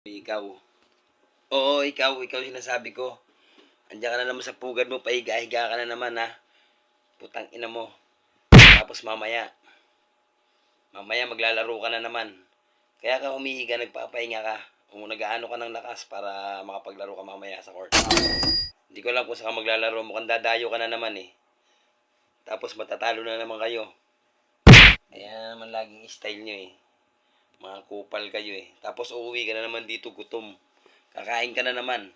Ikaw. Oo, ikaw sinasabi ko. Andiyan ka na naman sa pugad mo, pahiga-higa ka na naman ha. Putang ina mo. Tapos mamaya maglalaro ka na naman. Kaya ka humihiga, nagpapahinga ka. Kung nag-aano ka ng lakas para makapaglaro ka mamaya sa court. Hindi ko alam kung saan ka maglalaro, mukhang dadayo ka na naman eh. Tapos matatalo na naman kayo. Kaya naman laging style nyo eh. Mga kupal kayo eh. Tapos uuwi ka na naman dito gutom. Kakain ka na naman.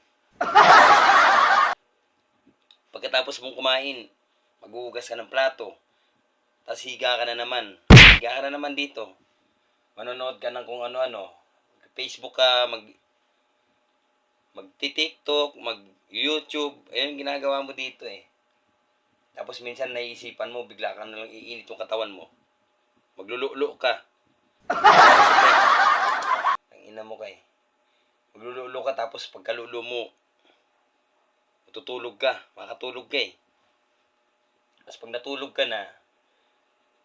Pagkatapos mong kumain, maghuhugas ka ng plato. Tapos higa ka na naman. Higa ka na naman dito. Manonood ka ng kung ano-ano. Facebook ka, magti-TikTok, mag-YouTube. Ayun ginagawa mo dito eh. Tapos minsan naiisipan mo, bigla ka nalang iinit yung katawan mo. Maglululo ka. Ang ina mo ka eh. Maglululo ka tapos pagkalulo mo, tutulog ka. Makatulog ka eh. Tapos pag natulog ka na,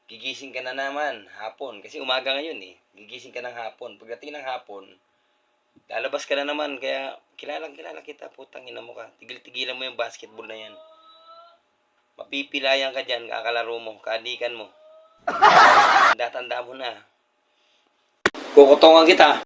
gigising ka na naman hapon. Kasi umaga ngayon eh. Gigising ka ng hapon. Pagdating ng hapon, lalabas ka na naman. Kaya kilala kita. Putang ina mo ka. Tigil-tigilan mo yung basketball na yan. Mapipilayan ka dyan. Kakalaro mo. Kaadikan mo. Tanda mo na. Kukutongan kita.